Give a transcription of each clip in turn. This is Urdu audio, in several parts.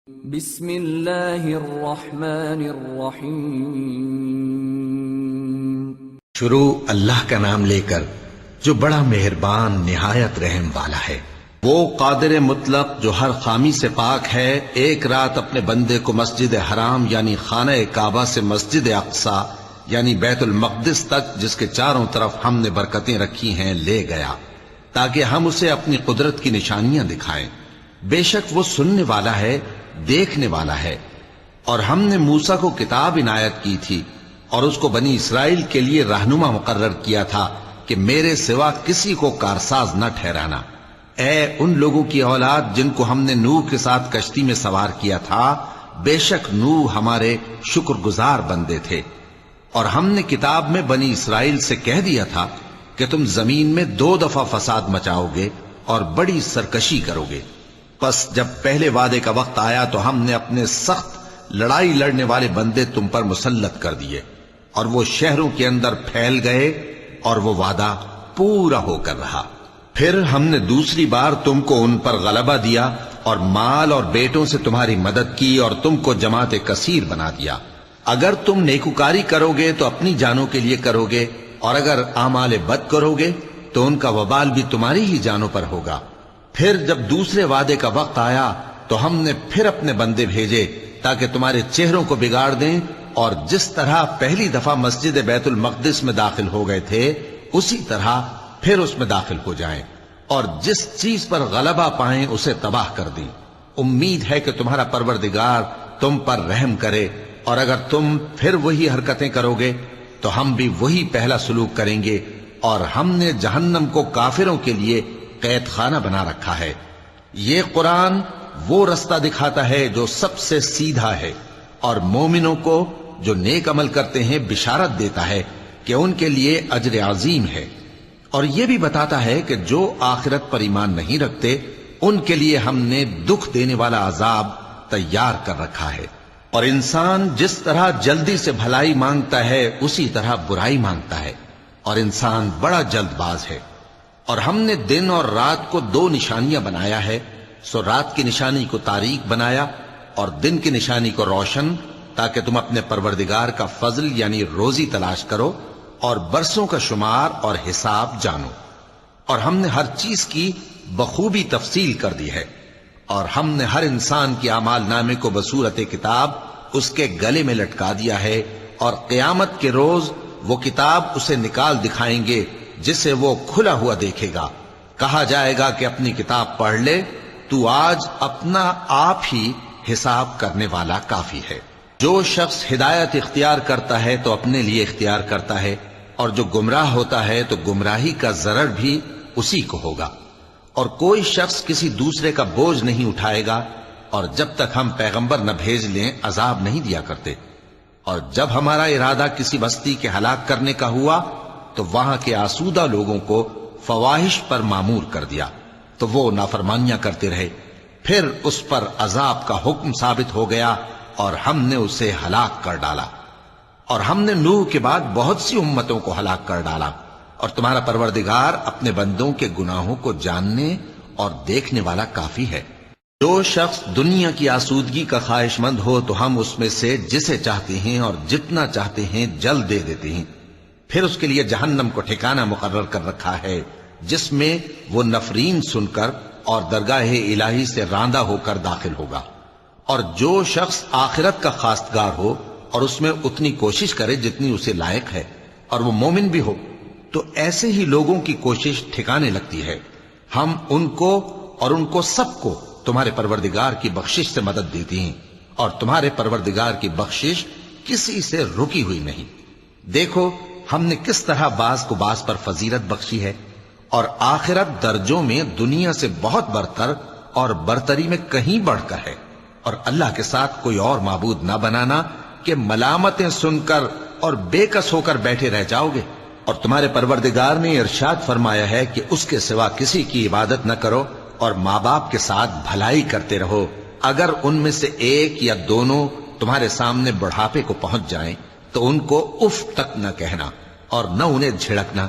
بسم اللہ الرحمن الرحیم۔ شروع اللہ کا نام لے کر جو بڑا مہربان نہایت رحم والا ہے۔ وہ قادر مطلق جو ہر خامی سے پاک ہے، ایک رات اپنے بندے کو مسجد حرام یعنی خانہ کعبہ سے مسجد اقصی یعنی بیت المقدس تک، جس کے چاروں طرف ہم نے برکتیں رکھی ہیں، لے گیا تاکہ ہم اسے اپنی قدرت کی نشانیاں دکھائیں۔ بے شک وہ سننے والا ہے، دیکھنے والا ہے۔ اور ہم نے موسیٰ کو کتاب عنایت کی تھی اور اس کو بنی اسرائیل کے لیے رہنما مقرر کیا تھا کہ میرے سوا کسی کو کارساز نہ ٹھہرانا۔ اے ان لوگوں کی اولاد جن کو ہم نے نوح کے ساتھ کشتی میں سوار کیا تھا، بے شک نوح ہمارے شکر گزار بندے تھے۔ اور ہم نے کتاب میں بنی اسرائیل سے کہہ دیا تھا کہ تم زمین میں 2 دفعہ فساد مچاؤ گے اور بڑی سرکشی کرو گے۔ پس جب پہلے وعدے کا وقت آیا تو ہم نے اپنے سخت لڑائی لڑنے والے بندے تم پر مسلط کر دیے، اور وہ شہروں کے اندر پھیل گئے، اور وہ وعدہ پورا ہو کر رہا۔ پھر ہم نے دوسری بار تم کو ان پر غلبہ دیا اور مال اور بیٹوں سے تمہاری مدد کی اور تم کو جماعت کثیر بنا دیا۔ اگر تم نیکوکاری کرو گے تو اپنی جانوں کے لیے کرو گے، اور اگر اعمال بد کرو گے تو ان کا وبال بھی تمہاری ہی جانوں پر ہوگا۔ پھر جب دوسرے وعدے کا وقت آیا تو ہم نے پھر اپنے بندے بھیجے تاکہ تمہارے چہروں کو بگاڑ دیں، اور جس طرح پہلی دفعہ مسجد بیت المقدس میں داخل ہو گئے تھے اسی طرح پھر اس میں داخل ہو جائیں، اور جس چیز پر غلبہ پائیں اسے تباہ کر دیں۔ امید ہے کہ تمہارا پروردگار تم پر رحم کرے، اور اگر تم پھر وہی حرکتیں کرو گے تو ہم بھی وہی پہلا سلوک کریں گے، اور ہم نے جہنم کو کافروں کے لیے قید خانہ بنا رکھا ہے۔ یہ قرآن وہ رستہ دکھاتا ہے جو سب سے سیدھا ہے، اور مومنوں کو جو نیک عمل کرتے ہیں بشارت دیتا ہے کہ ان کے لیے اجر عظیم ہے، اور یہ بھی بتاتا ہے کہ جو آخرت پر ایمان نہیں رکھتے ان کے لیے ہم نے دکھ دینے والا عذاب تیار کر رکھا ہے۔ اور انسان جس طرح جلدی سے بھلائی مانگتا ہے اسی طرح برائی مانگتا ہے، اور انسان بڑا جلد باز ہے۔ اور ہم نے دن اور رات کو 2 نشانیاں بنایا ہے، سو رات کی نشانی کو تاریک بنایا اور دن کی نشانی کو روشن، تاکہ تم اپنے پروردگار کا فضل یعنی روزی تلاش کرو اور برسوں کا شمار اور حساب جانو۔ اور ہم نے ہر چیز کی بخوبی تفصیل کر دی ہے، اور ہم نے ہر انسان کی اعمال نامے کو بصورت کتاب اس کے گلے میں لٹکا دیا ہے، اور قیامت کے روز وہ کتاب اسے نکال دکھائیں گے جسے وہ کھلا ہوا دیکھے گا۔ کہا جائے گا کہ اپنی کتاب پڑھ لے، تو آج اپنا آپ ہی حساب کرنے والا کافی ہے۔ جو شخص ہدایت اختیار کرتا ہے تو اپنے لیے اختیار کرتا ہے، اور جو گمراہ ہوتا ہے تو گمراہی کا ضرر بھی اسی کو ہوگا۔ اور کوئی شخص کسی دوسرے کا بوجھ نہیں اٹھائے گا، اور جب تک ہم پیغمبر نہ بھیج لیں عذاب نہیں دیا کرتے۔ اور جب ہمارا ارادہ کسی بستی کے ہلاک کرنے کا ہوا تو وہاں کے آسودہ لوگوں کو فواحش پر معمور کر دیا، تو وہ نافرمانیاں کرتے رہے۔ پھر اس پر عذاب کا حکم ثابت ہو گیا اور ہم نے اسے ہلاک کر ڈالا۔ اور ہم نے نوح کے بعد بہت سی امتوں کو ہلاک کر ڈالا، اور تمہارا پروردگار اپنے بندوں کے گناہوں کو جاننے اور دیکھنے والا کافی ہے۔ جو شخص دنیا کی آسودگی کا خواہش مند ہو تو ہم اس میں سے جسے چاہتے ہیں اور جتنا چاہتے ہیں جلد دے دیتے ہیں۔ پھر اس کے لیے جہنم کو ٹھکانہ مقرر کر رکھا ہے، جس میں وہ نفرین سن کر اور درگاہ الہی سے راندہ ہو کر داخل ہوگا۔ اور جو شخص آخرت کا خواستگار ہو اور اس میں اتنی کوشش کرے جتنی اسے لائق ہے، اور وہ مومن بھی ہو، تو ایسے ہی لوگوں کی کوشش ٹھکانے لگتی ہے۔ ہم ان کو اور ان کو سب کو تمہارے پروردگار کی بخشش سے مدد دیتی ہیں، اور تمہارے پروردگار کی بخشش کسی سے رکی ہوئی نہیں۔ دیکھو ہم نے کس طرح بعض کو بعض پر فضیلت بخشی ہے، اور آخرت درجوں میں دنیا سے بہت برتر اور برتری میں کہیں بڑھ کر ہے۔ اور اللہ کے ساتھ کوئی اور معبود نہ بنانا کہ ملامتیں سن کر اور بے کس ہو کر بیٹھے رہ جاؤ گے۔ اور تمہارے پروردگار نے ارشاد فرمایا ہے کہ اس کے سوا کسی کی عبادت نہ کرو، اور ماں باپ کے ساتھ بھلائی کرتے رہو۔ اگر ان میں سے ایک یا دونوں تمہارے سامنے بڑھاپے کو پہنچ جائیں تو ان کو اف تک نہ کہنا، اور نہ انہیں جھڑکنا،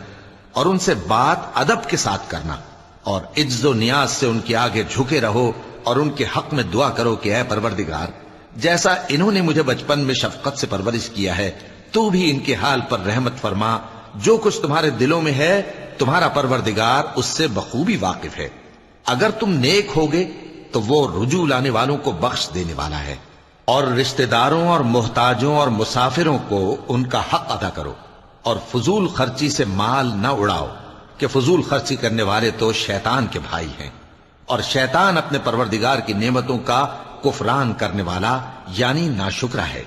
اور ان سے بات ادب کے ساتھ کرنا، اور عجز و نیاز سے ان کے آگے جھکے رہو، اور ان کے حق میں دعا کرو کہ اے پروردگار، جیسا انہوں نے مجھے بچپن میں شفقت سے پرورش کیا ہے، تو بھی ان کے حال پر رحمت فرما۔ جو کچھ تمہارے دلوں میں ہے تمہارا پروردگار اس سے بخوبی واقف ہے۔ اگر تم نیک ہوگے تو وہ رجوع لانے والوں کو بخش دینے والا ہے۔ اور رشتہ داروں اور محتاجوں اور مسافروں کو ان کا حق ادا کرو، اور فضول خرچی سے مال نہ اڑاؤ، کہ فضول خرچی کرنے والے تو شیطان کے بھائی ہیں، اور شیطان اپنے پروردگار کی نعمتوں کا کفران کرنے والا یعنی ناشکرا ہے۔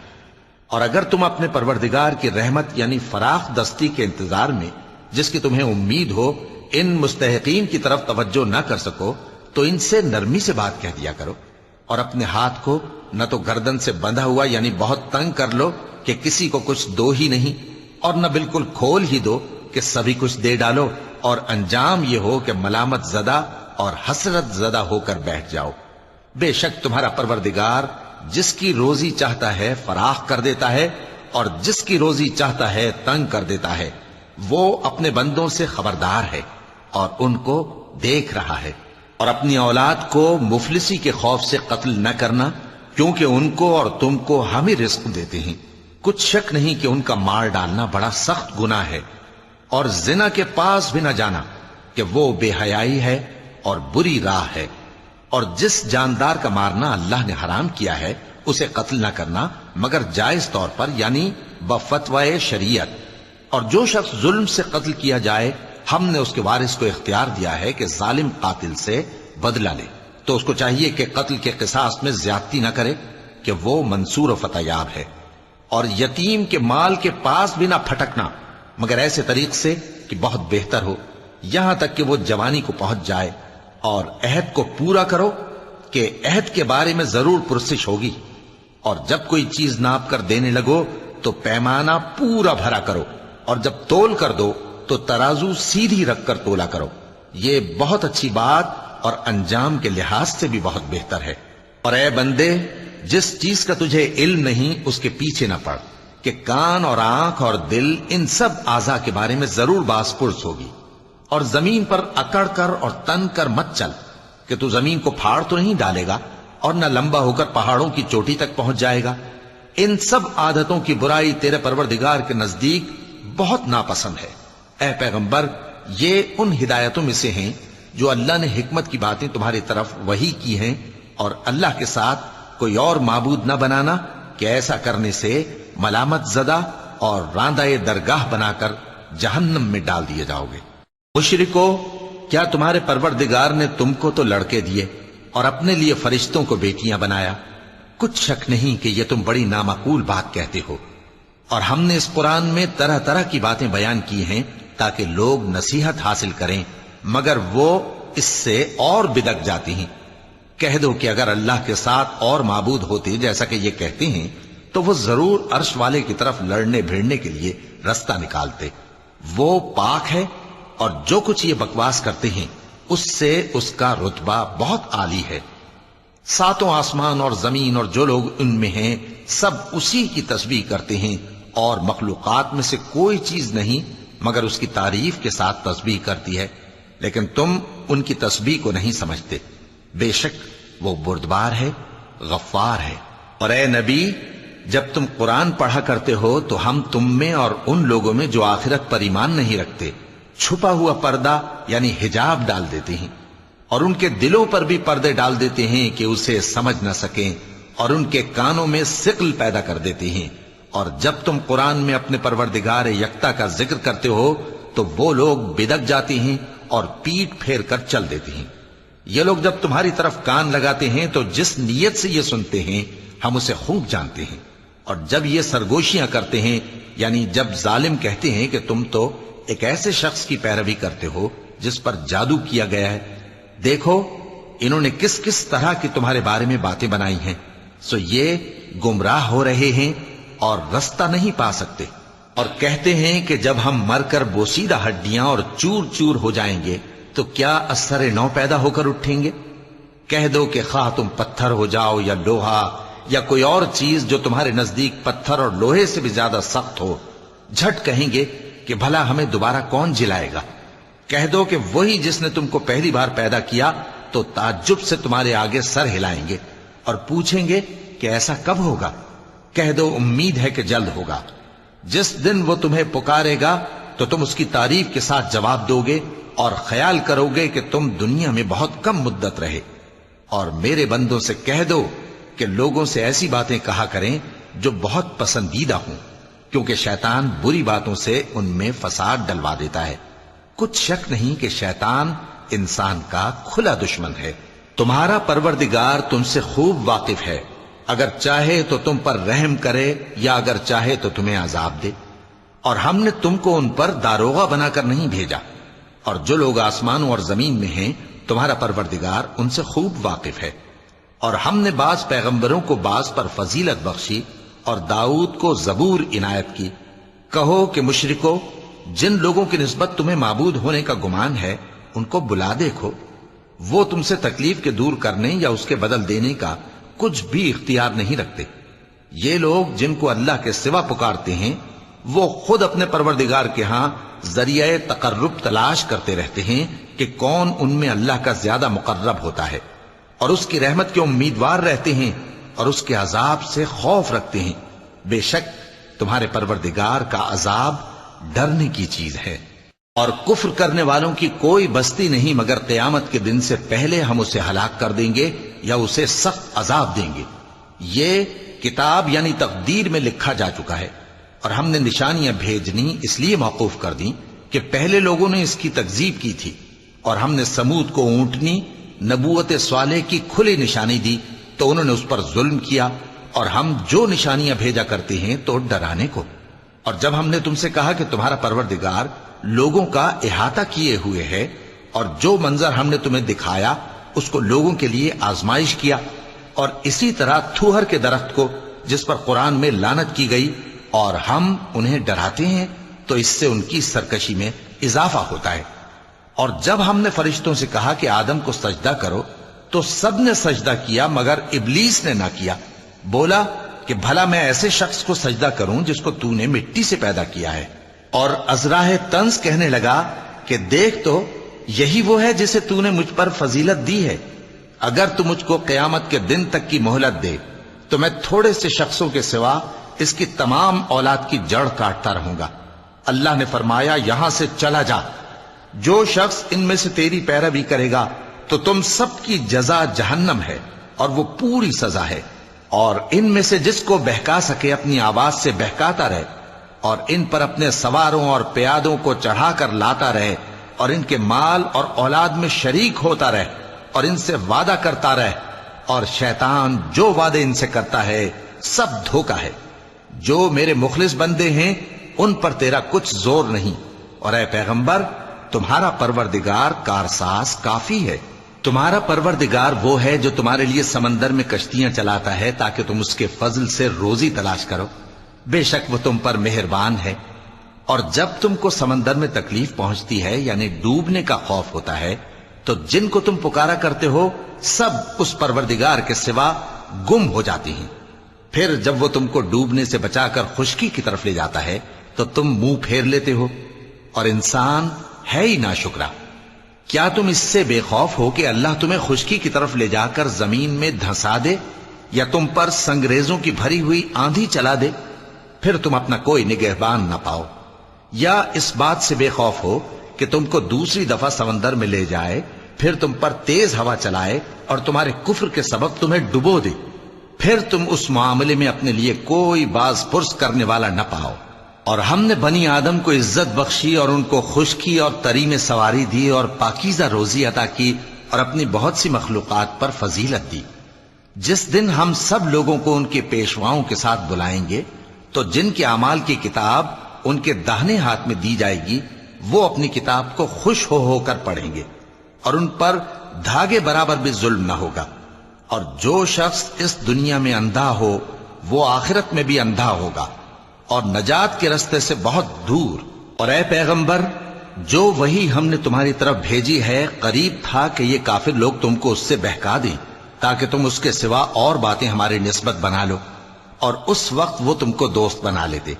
اور اگر تم اپنے پروردگار کی رحمت یعنی فراخ دستی کے انتظار میں، جس کی تمہیں امید ہو، ان مستحقین کی طرف توجہ نہ کر سکو تو ان سے نرمی سے بات کہہ دیا کرو، اور اپنے ہاتھ کو نہ تو گردن سے بندھا ہوا یعنی بہت تنگ کر لو کہ کسی کو کچھ دو ہی نہیں، اور نہ بالکل کھول ہی دو کہ سبھی کچھ دے ڈالو، اور انجام یہ ہو کہ ملامت زدہ اور حسرت زدہ ہو کر بیٹھ جاؤ۔ بے شک تمہارا پروردگار جس کی روزی چاہتا ہے فراخ کر دیتا ہے، اور جس کی روزی چاہتا ہے تنگ کر دیتا ہے۔ وہ اپنے بندوں سے خبردار ہے اور ان کو دیکھ رہا ہے۔ اور اپنی اولاد کو مفلسی کے خوف سے قتل نہ کرنا، کیونکہ ان کو اور تم کو ہم ہی رزق دیتے ہیں۔ کچھ شک نہیں کہ ان کا مار ڈالنا بڑا سخت گناہ ہے۔ اور زنا کے پاس بھی نہ جانا، کہ وہ بے حیائی ہے اور بری راہ ہے۔ اور جس جاندار کا مارنا اللہ نے حرام کیا ہے اسے قتل نہ کرنا مگر جائز طور پر یعنی بفتوائے شریعت۔ اور جو شخص ظلم سے قتل کیا جائے ہم نے اس کے وارث کو اختیار دیا ہے کہ ظالم قاتل سے بدلہ لے، تو اس کو چاہیے کہ قتل کے قصاص میں زیادتی نہ کرے، کہ وہ منصور و فتح یاب ہے۔ اور یتیم کے مال کے پاس بھی نہ پھٹکنا مگر ایسے طریق سے کہ بہت بہتر ہو، یہاں تک کہ وہ جوانی کو پہنچ جائے۔ اور عہد کو پورا کرو کہ عہد کے بارے میں ضرور پرسش ہوگی۔ اور جب کوئی چیز ناپ کر دینے لگو تو پیمانہ پورا بھرا کرو، اور جب تول کر دو تو ترازو سیدھی رکھ کر تولا کرو۔ یہ بہت اچھی بات اور انجام کے لحاظ سے بھی بہت بہتر ہے۔ اور اے بندے، جس چیز کا تجھے علم نہیں اس کے پیچھے نہ پڑ، کہ کان اور آنکھ اور دل ان سب اعضاء کے بارے میں ضرور باز پرس ہوگی۔ اور زمین پر اکڑ کر اور تن کر مت چل، کہ تو زمین کو پھاڑ تو نہیں ڈالے گا اور نہ لمبا ہو کر پہاڑوں کی چوٹی تک پہنچ جائے گا۔ ان سب عادتوں کی برائی تیرے پروردگار کے نزدیک بہت ناپسند ہے۔ اے پیغمبر، یہ ان ہدایتوں میں سے ہیں جو اللہ نے حکمت کی باتیں تمہاری طرف وحی کی ہیں، اور اللہ کے ساتھ کوئی اور معبود نہ بنانا، کہ ایسا کرنے سے ملامت زدہ اور راندہ درگاہ بنا کر جہنم میں ڈال دیے جاؤ گے۔ مشرکو، کیا تمہارے پروردگار نے تم کو تو لڑکے دیے اور اپنے لیے فرشتوں کو بیٹیاں بنایا؟ کچھ شک نہیں کہ یہ تم بڑی نامعقول بات کہتے ہو۔ اور ہم نے اس قرآن میں طرح طرح کی باتیں بیان کی ہیں تاکہ لوگ نصیحت حاصل کریں، مگر وہ اس سے اور بدک جاتی ہیں۔ کہہ دو کہ اگر اللہ کے ساتھ اور معبود ہوتے جیسا کہ یہ کہتے ہیں تو وہ ضرور عرش والے کی طرف لڑنے بھیڑنے کے لیے رستہ نکالتے۔ وہ پاک ہے، اور جو کچھ یہ بکواس کرتے ہیں اس سے اس کا رتبہ بہت عالی ہے۔ ساتوں آسمان اور زمین اور جو لوگ ان میں ہیں سب اسی کی تسبیح کرتے ہیں، اور مخلوقات میں سے کوئی چیز نہیں مگر اس کی تعریف کے ساتھ تسبیح کرتی ہے، لیکن تم ان کی تسبیح کو نہیں سمجھتے۔ بے شک وہ بردبار ہے، غفار ہے۔ اور اے نبی، جب تم قرآن پڑھا کرتے ہو تو ہم تم میں اور ان لوگوں میں جو آخرت پر ایمان نہیں رکھتے چھپا ہوا پردہ یعنی حجاب ڈال دیتے ہیں، اور ان کے دلوں پر بھی پردے ڈال دیتے ہیں کہ اسے سمجھ نہ سکیں، اور ان کے کانوں میں ثقل پیدا کر دیتے ہیں۔ اور جب تم قرآن میں اپنے پروردگار یکتا کا ذکر کرتے ہو تو وہ لوگ بدک جاتے ہیں اور پیٹ پھیر کر چل دیتے ہیں۔ یہ لوگ جب تمہاری طرف کان لگاتے ہیں تو جس نیت سے یہ سنتے ہیں ہم اسے خوب جانتے ہیں، اور جب یہ سرگوشیاں کرتے ہیں یعنی جب ظالم کہتے ہیں کہ تم تو ایک ایسے شخص کی پیروی کرتے ہو جس پر جادو کیا گیا ہے، دیکھو انہوں نے کس کس طرح کی تمہارے بارے میں باتیں بنائی ہیں، سو یہ گمراہ ہو رہے ہیں اور رستہ نہیں پا سکتے۔ اور کہتے ہیں کہ جب ہم مر کر بوسیدہ ہڈیاں اور چور چور ہو جائیں گے تو کیا اثر نو پیدا ہو کر اٹھیں گے؟ کہہ دو کہ خواہ تم پتھر ہو جاؤ یا لوہا یا کوئی اور چیز جو تمہارے نزدیک پتھر اور لوہے سے بھی زیادہ سخت ہو، جھٹ کہیں گے کہ بھلا ہمیں دوبارہ کون جلائے گا؟ کہہ دو کہ وہی جس نے تم کو پہلی بار پیدا کیا تو تعجب سے تمہارے آگے سر ہلائیں گے اور پوچھیں گے کہ ایسا کب ہوگا؟ کہہ دو امید ہے کہ جلد ہوگا۔ جس دن وہ تمہیں پکارے گا تو تم اس کی تعریف کے ساتھ جواب دو گے اور خیال کرو گے کہ تم دنیا میں بہت کم مدت رہے۔ اور میرے بندوں سے کہہ دو کہ لوگوں سے ایسی باتیں کہا کریں جو بہت پسندیدہ ہوں، کیونکہ شیطان بری باتوں سے ان میں فساد ڈلوا دیتا ہے۔ کچھ شک نہیں کہ شیطان انسان کا کھلا دشمن ہے۔ تمہارا پروردگار تم سے خوب واقف ہے، اگر چاہے تو تم پر رحم کرے یا اگر چاہے تو تمہیں عذاب دے۔ اور ہم نے تم کو ان پر داروغہ بنا کر نہیں بھیجا، اور جو لوگ آسمانوں اور زمین میں ہیں تمہارا پروردگار ان سے خوب واقف ہے۔ اور ہم نے بعض پیغمبروں کو بعض پر فضیلت بخشی اور داؤد کو زبور عنایت کی۔ کہو کہ مشرکو، جن لوگوں کی نسبت تمہیں معبود ہونے کا گمان ہے ان کو بلا دیکھو، وہ تم سے تکلیف کے دور کرنے یا اس کے بدل دینے کا کچھ بھی اختیار نہیں رکھتے۔ یہ لوگ جن کو اللہ کے سوا پکارتے ہیں وہ خود اپنے پروردگار کے ہاں ذریعہ تقرب تلاش کرتے رہتے ہیں کہ کون ان میں اللہ کا زیادہ مقرب ہوتا ہے، اور اس کی رحمت کے امیدوار رہتے ہیں اور اس کے عذاب سے خوف رکھتے ہیں۔ بے شک تمہارے پروردگار کا عذاب ڈرنے کی چیز ہے۔ اور کفر کرنے والوں کی کوئی بستی نہیں مگر قیامت کے دن سے پہلے ہم اسے ہلاک کر دیں گے یا اسے سخت عذاب دیں گے۔ یہ کتاب یعنی تقدیر میں لکھا جا چکا ہے، اور ہم نے نشانیاں بھیجنی اس لیے موقوف کر دیں کہ پہلے لوگوں نے اس کی تکذیب کی تھی، اور ہم نے سمود کو اونٹنی نبوت صالح کی کھلی نشانی دی تو انہوں نے اس پر ظلم کیا، اور ہم جو نشانیاں بھیجا کرتے ہیں تو ڈرانے کو۔ اور جب ہم نے تم سے کہا کہ تمہارا پروردگار لوگوں کا احاطہ کیے ہوئے ہے، اور جو منظر ہم نے تمہیں دکھایا اس کو لوگوں کے لیے آزمائش کیا، اور اسی طرح تھوہر کے درخت کو جس پر قرآن میں لعنت کی گئی، اور ہم انہیں ڈراتے ہیں تو اس سے ان کی سرکشی میں اضافہ ہوتا ہے۔ اور جب ہم نے فرشتوں سے کہا کہ آدم کو سجدہ کرو تو سب نے سجدہ کیا مگر ابلیس نے نہ کیا، بولا کہ بھلا میں ایسے شخص کو سجدہ کروں جس کو تو نے مٹی سے پیدا کیا ہے۔ اور ازراہ طنز کہنے لگا کہ دیکھ تو یہی وہ ہے جسے تو نے مجھ پر فضیلت دی ہے، اگر تو مجھ کو قیامت کے دن تک کی مہلت دے تو میں تھوڑے سے شخصوں کے سوا اس کی تمام اولاد کی جڑ کاٹتا رہوں گا۔ اللہ نے فرمایا یہاں سے چلا جا، جو شخص ان میں سے تیری پیروی کرے گا تو تم سب کی جزا جہنم ہے اور وہ پوری سزا ہے، اور ان میں سے جس کو بہکا سکے اپنی آواز سے بہکاتا رہے، اور ان پر اپنے سواروں اور پیادوں کو چڑھا کر لاتا رہے، اور ان کے مال اور اولاد میں شریک ہوتا رہے، اور ان سے وعدہ کرتا رہے، اور شیطان جو وعدے ان سے کرتا ہے سب دھوکہ ہے۔ جو میرے مخلص بندے ہیں ان پر تیرا کچھ زور نہیں، اور اے پیغمبر تمہارا پروردگار کارساز کافی ہے۔ تمہارا پروردگار وہ ہے جو تمہارے لیے سمندر میں کشتیاں چلاتا ہے تاکہ تم اس کے فضل سے روزی تلاش کرو، بے شک وہ تم پر مہربان ہے۔ اور جب تم کو سمندر میں تکلیف پہنچتی ہے یعنی ڈوبنے کا خوف ہوتا ہے تو جن کو تم پکارا کرتے ہو سب اس پروردگار کے سوا گم ہو جاتی ہیں۔ پھر جب وہ تم کو ڈوبنے سے بچا کر خشکی کی طرف لے جاتا ہے تو تم منہ پھیر لیتے ہو، اور انسان ہے ہی ناشکرا۔ کیا تم اس سے بے خوف ہو کہ اللہ تمہیں خشکی کی طرف لے جا کر زمین میں دھنسا دے یا تم پر سنگریزوں کی بھری ہوئی آندھی چلا دے، پھر تم اپنا کوئی نگہبان نہ پاؤ؟ یا اس بات سے بے خوف ہو کہ تم کو دوسری دفعہ سمندر میں لے جائے، پھر تم پر تیز ہوا چلائے اور تمہارے کفر کے سبب تمہیں ڈبو دے، پھر تم اس معاملے میں اپنے لیے کوئی باز پرس کرنے والا نہ پاؤ؟ اور ہم نے بنی آدم کو عزت بخشی اور ان کو خشکی اور تری میں سواری دی اور پاکیزہ روزی عطا کی اور اپنی بہت سی مخلوقات پر فضیلت دی۔ جس دن ہم سب لوگوں کو ان کے پیشواؤں کے ساتھ بلائیں گے تو جن کے اعمال کی کتاب ان کے داہنے ہاتھ میں دی جائے گی وہ اپنی کتاب کو خوش ہو کر پڑھیں گے، اور ان پر دھاگے برابر بھی ظلم نہ ہوگا۔ اور جو شخص اس دنیا میں اندھا ہو وہ آخرت میں بھی اندھا ہوگا اور نجات کے رستے سے بہت دور۔ اور اے پیغمبر جو وہی ہم نے تمہاری طرف بھیجی ہے قریب تھا کہ یہ کافر لوگ تم کو اس سے بہکا دیں تاکہ تم اس کے سوا اور باتیں ہماری نسبت بنا لو، اور اس وقت وہ تم کو دوست بنا لیتے،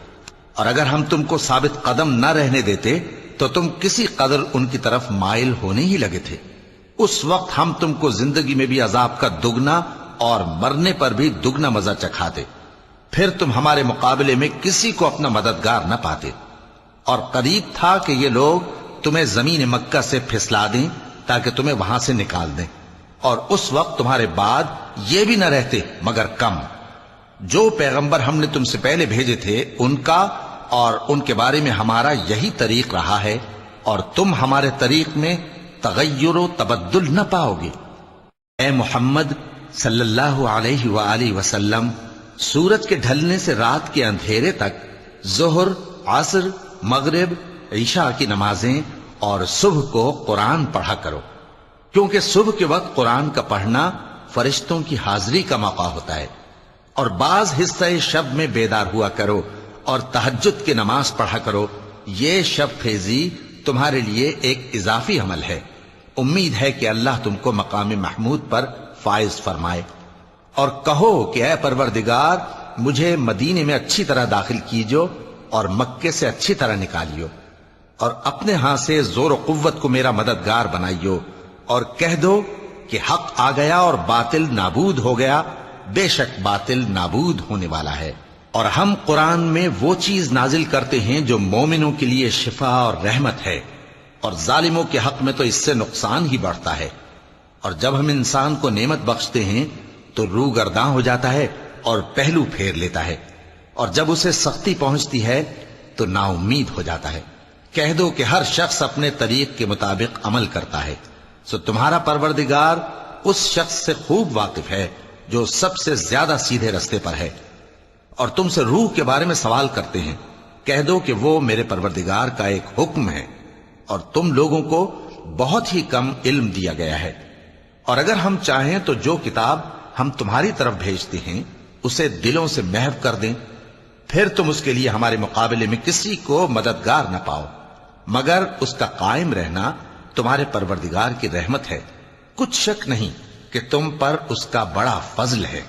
اور اگر ہم تم کو ثابت قدم نہ رہنے دیتے تو تم کسی قدر ان کی طرف مائل ہونے ہی لگے تھے۔ اس وقت ہم تم کو زندگی میں بھی عذاب کا دگنا اور مرنے پر بھی دگنا مزہ چکھاتے، پھر تم ہمارے مقابلے میں کسی کو اپنا مددگار نہ پاتے، اور قریب تھا کہ یہ لوگ تمہیں زمین مکہ سے پھسلا دیں تاکہ تمہیں وہاں سے نکال دیں، اور اس وقت تمہارے بعد یہ بھی نہ رہتے مگر کم۔ جو پیغمبر ہم نے تم سے پہلے بھیجے تھے ان کا اور ان کے بارے میں ہمارا یہی طریق رہا ہے، اور تم ہمارے طریق میں تغیر و تبدل نہ پاؤ گے۔ اے محمد صلی اللہ علیہ وآلہ وسلم، سورج کے ڈھلنے سے رات کے اندھیرے تک ظہر، عصر، مغرب، عشاء کی نمازیں اور صبح کو قرآن پڑھا کرو، کیونکہ صبح کے وقت قرآن کا پڑھنا فرشتوں کی حاضری کا موقع ہوتا ہے، اور بعض حصہ شب میں بیدار ہوا کرو اور تہجد کی نماز پڑھا کرو، یہ شب خیزی تمہارے لیے ایک اضافی عمل ہے۔ امید ہے کہ اللہ تم کو مقام محمود پر فائز فرمائے۔ اور کہو کہ اے پروردگار، مجھے مدینے میں اچھی طرح داخل کیجو اور مکے سے اچھی طرح نکالیو، اور اپنے ہاں سے زور و قوت کو میرا مددگار بنائیو، اور کہہ دو کہ حق آ گیا اور باطل نابود ہو گیا، بے شک باطل نابود ہونے والا ہے۔ اور ہم قرآن میں وہ چیز نازل کرتے ہیں جو مومنوں کے لیے شفا اور رحمت ہے، اور ظالموں کے حق میں تو اس سے نقصان ہی بڑھتا ہے۔ اور جب ہم انسان کو نعمت بخشتے ہیں تو روح گرداں ہو جاتا ہے اور پہلو پھیر لیتا ہے، اور جب اسے سختی پہنچتی ہے تو نا امید ہو جاتا ہے۔ کہہ دو کہ ہر شخص اپنے طریق کے مطابق عمل کرتا ہے، سو تمہارا پروردگار اس شخص سے خوب واقف ہے جو سب سے زیادہ سیدھے رستے پر ہے۔ اور تم سے روح کے بارے میں سوال کرتے ہیں، کہہ دو کہ وہ میرے پروردگار کا ایک حکم ہے، اور تم لوگوں کو بہت ہی کم علم دیا گیا ہے۔ اور اگر ہم چاہیں تو جو کتاب ہم تمہاری طرف بھیجتے ہیں اسے دلوں سے محو کر دیں، پھر تم اس کے لیے ہمارے مقابلے میں کسی کو مددگار نہ پاؤ، مگر اس کا قائم رہنا تمہارے پروردگار کی رحمت ہے، کچھ شک نہیں کہ تم پر اس کا بڑا فضل ہے۔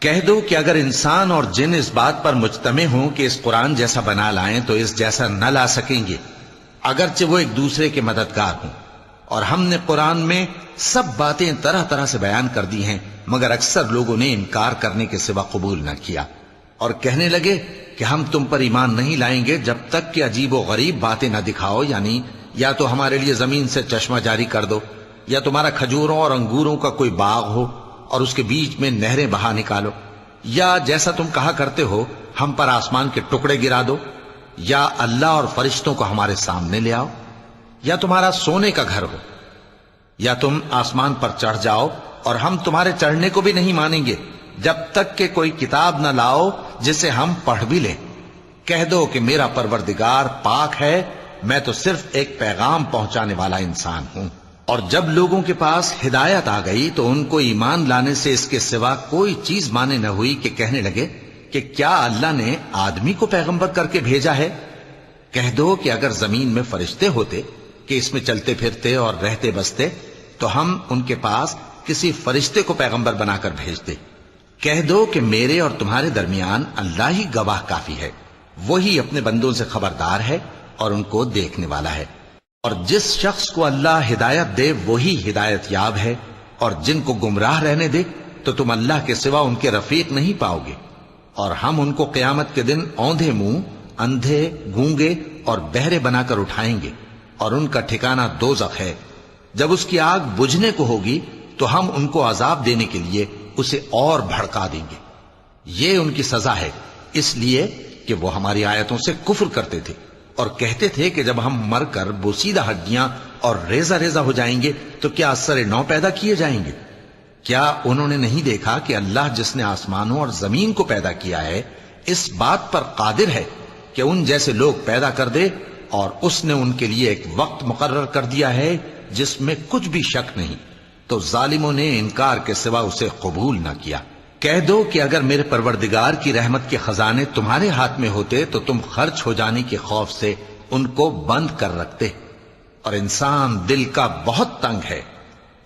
کہہ دو کہ اگر انسان اور جن اس بات پر مجتمع ہوں کہ اس قرآن جیسا بنا لائیں تو اس جیسا نہ لا سکیں گے، اگرچہ وہ ایک دوسرے کے مددگار ہوں۔ اور ہم نے قرآن میں سب باتیں طرح طرح سے بیان کر دی ہیں، مگر اکثر لوگوں نے انکار کرنے کے سوا قبول نہ کیا، اور کہنے لگے کہ ہم تم پر ایمان نہیں لائیں گے جب تک کہ عجیب و غریب باتیں نہ دکھاؤ، یعنی یا تو ہمارے لیے زمین سے چشمہ جاری کر دو، یا تمہارا کھجوروں اور انگوروں کا کوئی باغ ہو اور اس کے بیچ میں نہریں بہا نکالو، یا جیسا تم کہا کرتے ہو ہم پر آسمان کے ٹکڑے گرا دو، یا اللہ اور فرشتوں کو ہمارے سامنے لے آؤ، یا تمہارا سونے کا گھر ہو، یا تم آسمان پر چڑھ جاؤ اور ہم تمہارے چڑھنے کو بھی نہیں مانیں گے جب تک کہ کوئی کتاب نہ لاؤ جسے ہم پڑھ بھی لیں۔ کہہ دو کہ میرا پروردگار پاک ہے، میں تو صرف ایک پیغام پہنچانے والا انسان ہوں۔ اور جب لوگوں کے پاس ہدایت آ گئی تو ان کو ایمان لانے سے اس کے سوا کوئی چیز مانے نہ ہوئی کہ کہنے لگے کہ کیا اللہ نے آدمی کو پیغمبر کر کے بھیجا ہے؟ کہہ دو کہ اگر زمین میں فرشتے ہوتے کہ اس میں چلتے پھرتے اور رہتے بستے تو ہم ان کے پاس کسی فرشتے کو پیغمبر بنا کر بھیجتے۔ کہہ دو کہ میرے اور تمہارے درمیان اللہ ہی گواہ کافی ہے، وہی اپنے بندوں سے خبردار ہے اور ان کو دیکھنے والا ہے۔ اور جس شخص کو اللہ ہدایت دے وہی ہدایت یاب ہے، اور جن کو گمراہ رہنے دے تو تم اللہ کے سوا ان کے رفیق نہیں پاؤ گے۔ اور ہم ان کو قیامت کے دن اوندھے منہ، اندھے، گونگے اور بہرے بنا کر اٹھائیں گے، اور ان کا ٹھکانہ دوزخ ہے۔ جب اس کی آگ بجھنے کو ہوگی تو ہم ان کو عذاب دینے کے لیے اسے اور بھڑکا دیں گے۔ یہ ان کی سزا ہے، اس لیے کہ وہ ہماری آیتوں سے کفر کرتے تھے اور کہتے تھے کہ جب ہم مر کر بوسیدہ ہڈیاں اور ریزہ ریزہ ہو جائیں گے تو کیا اثر نو پیدا کیے جائیں گے؟ کیا انہوں نے نہیں دیکھا کہ اللہ جس نے آسمانوں اور زمین کو پیدا کیا ہے اس بات پر قادر ہے کہ ان جیسے لوگ پیدا کر دے، اور اس نے ان کے لیے ایک وقت مقرر کر دیا ہے جس میں کچھ بھی شک نہیں، تو ظالموں نے انکار کے سوا اسے قبول نہ کیا۔ کہہ دو کہ اگر میرے پروردگار کی رحمت کے خزانے تمہارے ہاتھ میں ہوتے تو تم خرچ ہو جانے کے خوف سے ان کو بند کر رکھتے، اور انسان دل کا بہت تنگ ہے۔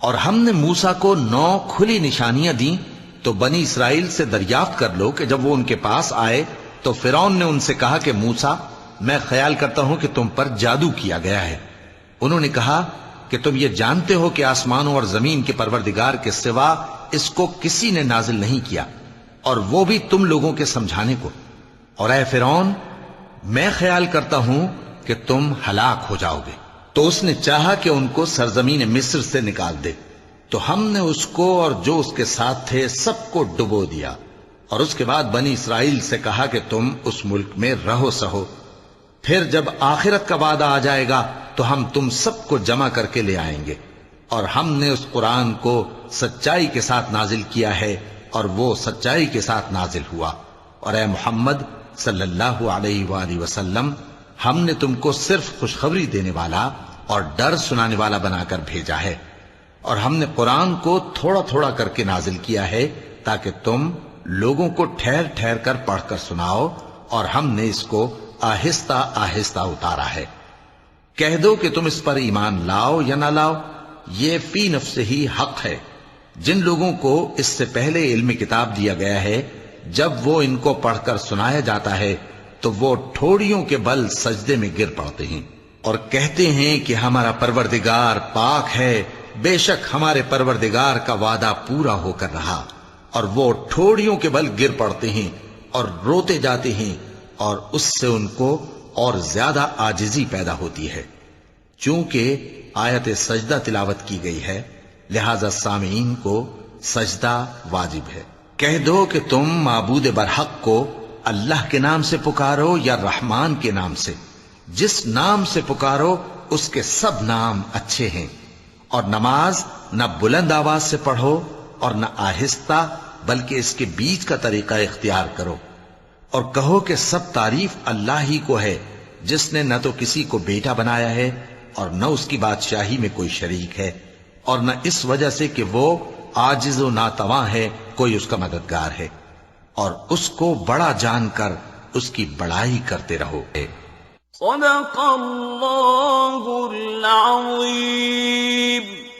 اور ہم نے موسیٰ کو 9 کھلی نشانیاں دیں تو بنی اسرائیل سے دریافت کر لو کہ جب وہ ان کے پاس آئے تو فرعون نے ان سے کہا کہ موسیٰ، میں خیال کرتا ہوں کہ تم پر جادو کیا گیا ہے۔ انہوں نے کہا کہ تم یہ جانتے ہو کہ آسمانوں اور زمین کے پروردگار کے سوا اس کو کسی نے نازل نہیں کیا، اور وہ بھی تم لوگوں کے سمجھانے کو۔ اور اے فرعون، میں خیال کرتا ہوں کہ تم ہلاک ہو جاؤ گے۔ تو اس نے چاہا کہ ان کو سرزمین مصر سے نکال دے، تو ہم نے اس کو اور جو اس کے ساتھ تھے سب کو ڈبو دیا، اور اس کے بعد بنی اسرائیل سے کہا کہ تم اس ملک میں رہو سہو، پھر جب آخرت کا وعدہ آ جائے گا تو ہم تم سب کو جمع کر کے لے آئیں گے۔ اور ہم نے اس قرآن کو سچائی کے ساتھ نازل کیا ہے، اور وہ سچائی کے ساتھ نازل ہوا۔ اور اے محمد صلی اللہ علیہ وآلہ وسلم، ہم نے تم کو صرف خوشخبری دینے والا اور ڈر سنانے والا بنا کر بھیجا ہے، اور ہم نے قرآن کو تھوڑا تھوڑا کر کے نازل کیا ہے تاکہ تم لوگوں کو ٹھہر ٹھہر کر پڑھ کر سناؤ، اور ہم نے اس کو آہستہ آہستہ اتارا ہے۔ کہہ دو کہ تم اس پر ایمان لاؤ یا نہ لاؤ، یہ فی نفس ہی حق ہے۔ جن لوگوں کو اس سے پہلے علم کتاب دیا گیا ہے، جب وہ ان کو پڑھ کر سنایا جاتا ہے تو وہ ٹھوڑیوں کے بل سجدے میں گر پڑتے ہیں اور کہتے ہیں کہ ہمارا پروردگار پاک ہے، بے شک ہمارے پروردگار کا وعدہ پورا ہو کر رہا۔ اور وہ ٹھوڑیوں کے بل گر پڑتے ہیں اور روتے جاتے ہیں، اور اس سے ان کو اور زیادہ عاجزی پیدا ہوتی ہے۔ چونکہ آیت سجدہ تلاوت کی گئی ہے، لہذا سامعین کو سجدہ واجب ہے۔ کہہ دو کہ تم معبود برحق کو اللہ کے نام سے پکارو یا رحمان کے نام سے، جس نام سے پکارو اس کے سب نام اچھے ہیں، اور نماز نہ بلند آواز سے پڑھو اور نہ آہستہ، بلکہ اس کے بیچ کا طریقہ اختیار کرو، اور کہو کہ سب تعریف اللہ ہی کو ہے، جس نے نہ تو کسی کو بیٹا بنایا ہے اور نہ اس کی بادشاہی میں کوئی شریک ہے، اور نہ اس وجہ سے کہ وہ عاجز و ناتواں ہے کوئی اس کا مددگار ہے، اور اس کو بڑا جان کر اس کی بڑائی کرتے رہو۔ صدق اللہ العظیم۔